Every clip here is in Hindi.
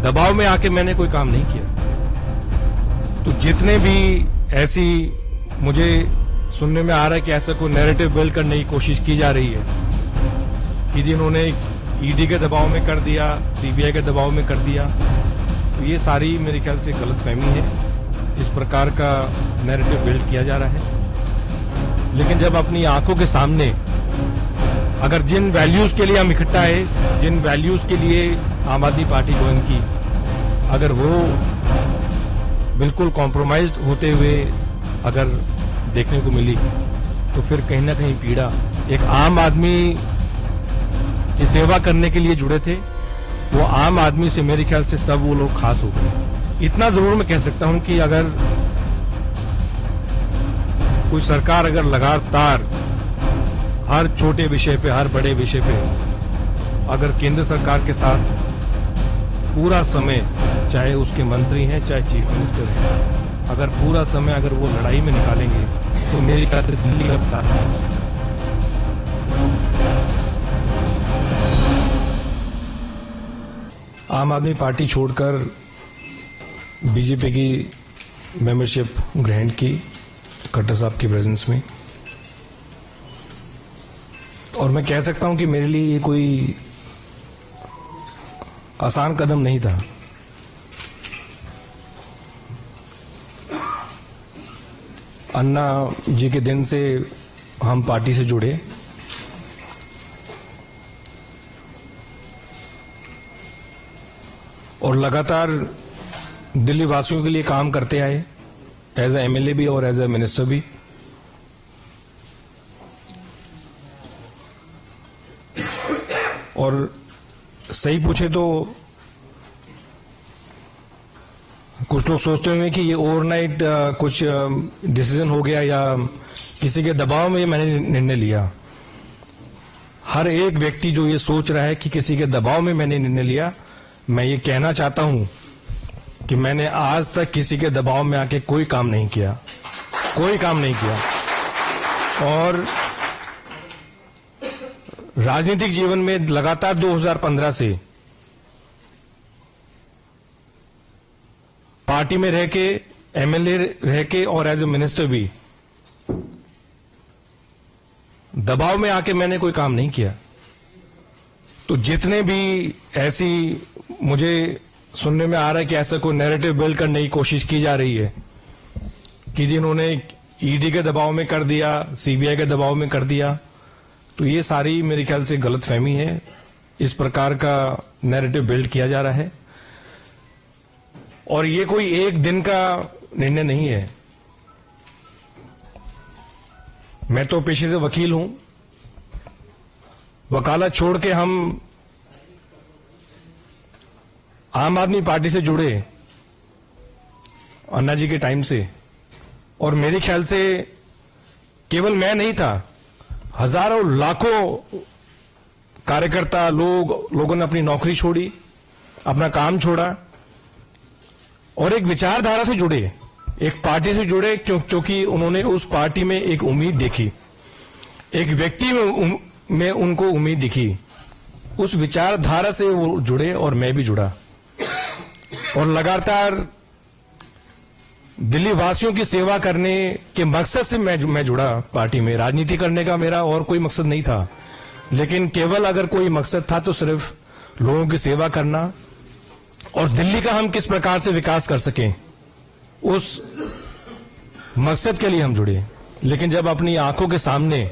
दबाव में आके मैंने कोई काम नहीं किया। तो जितने भी ऐसी मुझे सुनने में आ रहा है कि ऐसा कोई नैरेटिव बिल्ड करने की कोशिश की जा रही है कि जिन्होंने ईडी के दबाव में कर दिया, सीबीआई के दबाव में कर दिया, तो ये सारी मेरे ख्याल से गलतफहमी है। इस प्रकार का नैरेटिव बिल्ड किया जा रहा है। लेकिन जब अपनी आंखों के सामने अगर जिन वैल्यूज के लिए हम इकट्ठा है, जिन वैल्यूज के लिए आम आदमी पार्टी ज्वाइन की, अगर वो बिल्कुल कॉम्प्रोमाइज्ड होते हुए अगर देखने को मिली, तो फिर कहीं ना कहीं पीड़ा एक आम आदमी की सेवा करने के लिए जुड़े थे, वो आम आदमी से मेरे ख्याल से सब वो लोग खास हो गए। इतना जरूर मैं कह सकता हूं कि अगर कोई सरकार अगर लगातार हर छोटे विषय पे, हर बड़े विषय पे अगर केंद्र सरकार के साथ पूरा समय, चाहे उसके मंत्री हैं चाहे चीफ मिनिस्टर हैं, अगर पूरा समय अगर वो लड़ाई में निकालेंगे, तो मेरी ख्याल से दिल्ली का विकास है। आम आदमी पार्टी छोड़कर बीजेपी की मेंबरशिप ग्रहण की खट्टर साहब की प्रेजेंस में, और मैं कह सकता हूं कि मेरे लिए ये कोई आसान कदम नहीं था। अन्ना जी के दिन से हम पार्टी से जुड़े, और लगातार दिल्ली वासियों के लिए काम करते आए, एज ए एमएलए भी और एज ए मिनिस्टर भी। और सही पूछे तो कुछ लोग सोचते हुए कि ये ओवरनाइट कुछ डिसीजन हो गया या किसी के दबाव में मैंने निर्णय लिया। हर एक व्यक्ति जो ये सोच रहा है कि किसी के दबाव में मैंने निर्णय लिया, मैं ये कहना चाहता हूं कि मैंने आज तक किसी के दबाव में आके कोई काम नहीं किया, कोई काम नहीं किया। और राजनीतिक जीवन में लगातार 2015 से पार्टी में रह के, एमएलए रह के और एज ए मिनिस्टर भी दबाव में आके मैंने कोई काम नहीं किया। तो जितने भी ऐसी मुझे सुनने में आ रहा है कि ऐसा कोई नैरेटिव बिल्ड करने की कोशिश की जा रही है कि जिन्होंने ईडी के दबाव में कर दिया, सीबीआई के दबाव में कर दिया, तो ये सारी मेरे ख्याल से गलतफहमी है। इस प्रकार का नैरेटिव बिल्ड किया जा रहा है, और ये कोई एक दिन का निर्णय नहीं है। मैं तो पेशे से वकील हूं, वकालत छोड़ के हम आम आदमी पार्टी से जुड़े अन्ना जी के टाइम से, और मेरे ख्याल से केवल मैं नहीं था, हजारों लाखों कार्यकर्ता लोगों ने अपनी नौकरी छोड़ी, अपना काम छोड़ा और एक विचारधारा से जुड़े, एक पार्टी से जुड़े, क्योंकि उन्होंने उस पार्टी में एक उम्मीद देखी, एक व्यक्ति में उनको उम्मीद दिखी। उस विचारधारा से वो जुड़े और मैं भी जुड़ा, और लगातार दिल्ली वासियों की सेवा करने के मकसद से मैं जुड़ा पार्टी में। राजनीति करने का मेरा और कोई मकसद नहीं था, लेकिन केवल अगर कोई मकसद था तो सिर्फ लोगों की सेवा करना और दिल्ली का हम किस प्रकार से विकास कर सकें, उस मकसद के लिए हम जुड़े। लेकिन जब अपनी आंखों के सामने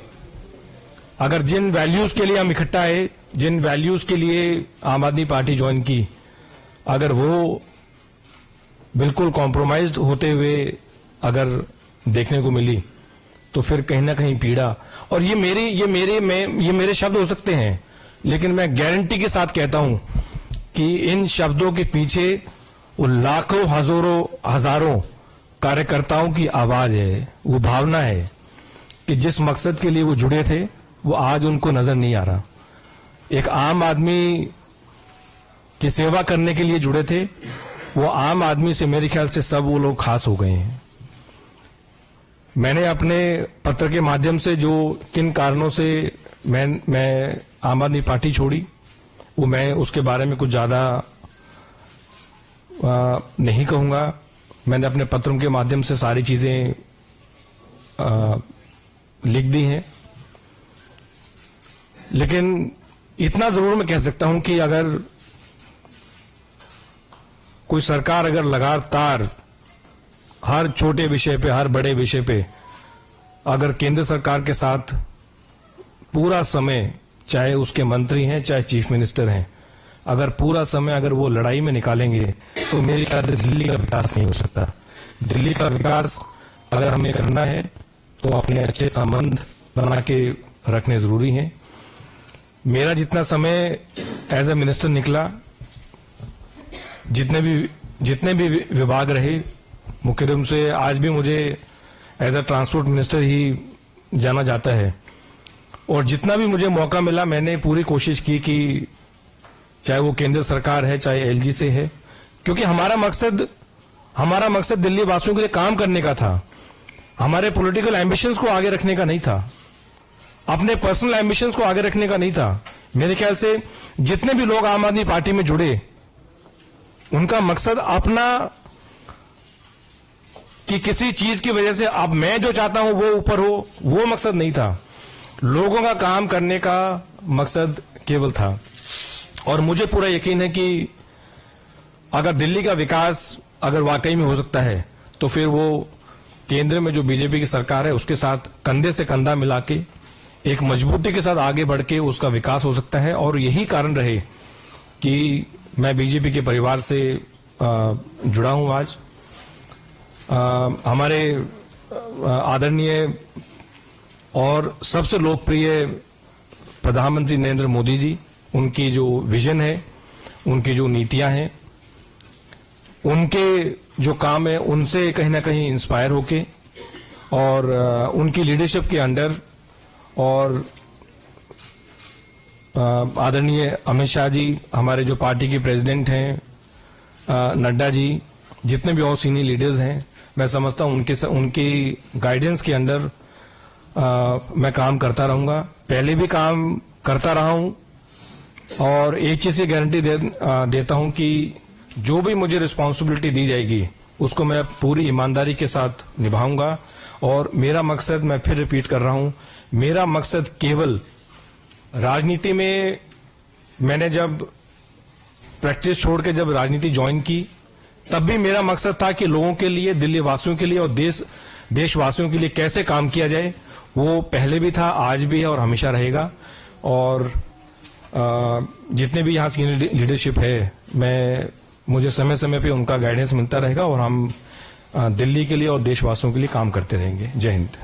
अगर जिन वैल्यूज के लिए हम इकट्ठा है, जिन वैल्यूज के लिए आम आदमी पार्टी ज्वाइन की, अगर वो बिल्कुल कॉम्प्रोमाइज्ड होते हुए अगर देखने को मिली, तो फिर कहीं ना कहीं पीड़ा। और ये मेरे शब्द हो सकते हैं, लेकिन मैं गारंटी के साथ कहता हूं कि इन शब्दों के पीछे वो लाखों हजारों कार्यकर्ताओं की आवाज है, वो भावना है कि जिस मकसद के लिए वो जुड़े थे वो आज उनको नजर नहीं आ रहा। एक आम आदमी की सेवा करने के लिए जुड़े थे, वो आम आदमी से मेरे ख्याल से सब वो लोग खास हो गए हैं। मैंने अपने पत्र के माध्यम से जो किन कारणों से मैं आम आदमी पार्टी छोड़ी, वो मैं उसके बारे में कुछ ज्यादा नहीं कहूंगा। मैंने अपने पत्रों के माध्यम से सारी चीजें लिख दी हैं, लेकिन इतना जरूर मैं कह सकता हूं कि अगर कोई सरकार अगर लगातार हर छोटे विषय पे, हर बड़े विषय पे अगर केंद्र सरकार के साथ पूरा समय, चाहे उसके मंत्री हैं चाहे चीफ मिनिस्टर हैं, अगर पूरा समय अगर वो लड़ाई में निकालेंगे तो मेरे ख्याल से दिल्ली का विकास नहीं हो सकता। दिल्ली का विकास अगर हमें करना है तो अपने अच्छे संबंध बना के रखने जरूरी हैं। मेरा जितना समय एज ए मिनिस्टर निकला, जितने भी विभाग रहे, मुख्य रूप से आज भी मुझे एज ए ट्रांसपोर्ट मिनिस्टर ही जाना जाता है, और जितना भी मुझे मौका मिला मैंने पूरी कोशिश की कि चाहे वो केंद्र सरकार है चाहे एलजी से है, क्योंकि हमारा मकसद दिल्ली वासियों के लिए काम करने का था। हमारे पॉलिटिकल एम्बिशंस को आगे रखने का नहीं था, अपने पर्सनल एम्बिशंस को आगे रखने का नहीं था। मेरे ख्याल से जितने भी लोग आम आदमी पार्टी में जुड़े, उनका मकसद अपना कि किसी चीज की वजह से अब मैं जो चाहता हूं वो ऊपर हो, वो मकसद नहीं था। लोगों का काम करने का मकसद केवल था। और मुझे पूरा यकीन है कि अगर दिल्ली का विकास अगर वाकई में हो सकता है तो फिर वो केंद्र में जो बीजेपी की सरकार है उसके साथ कंधे से कंधा मिला के एक मजबूती के साथ आगे बढ़ के उसका विकास हो सकता है। और यही कारण रहे कि मैं बीजेपी के परिवार से जुड़ा हूं आज। हमारे आदरणीय और सबसे लोकप्रिय प्रधानमंत्री नरेंद्र मोदी जी, उनकी जो विजन है, उनकी जो नीतियां हैं, उनके जो काम है, उनसे कहीं ना कहीं इंस्पायर होके और उनकी लीडरशिप के अंडर, और आदरणीय अमित शाह जी, हमारे जो पार्टी के प्रेसिडेंट हैं, नड्डा जी, जितने भी और सीनियर लीडर्स हैं, मैं समझता हूं उनकी गाइडेंस के अंडर मैं काम करता रहूंगा। पहले भी काम करता रहा हूं, और एक चीज की गारंटी देता हूं कि जो भी मुझे रिस्पांसिबिलिटी दी जाएगी उसको मैं पूरी ईमानदारी के साथ निभाऊंगा। और मेरा मकसद, मैं फिर रिपीट कर रहा हूं, मेरा मकसद केवल राजनीति में, मैंने जब प्रैक्टिस छोड़ के जब राजनीति ज्वाइन की तब भी मेरा मकसद था कि लोगों के लिए, दिल्ली वासियों के लिए और देशवासियों के लिए कैसे काम किया जाए। वो पहले भी था, आज भी है और हमेशा रहेगा। और जितने भी यहाँ सीनियर लीडरशिप है, मुझे समय समय पे उनका गाइडेंस मिलता रहेगा और हम दिल्ली के लिए और देशवासियों के लिए काम करते रहेंगे। जय हिंद।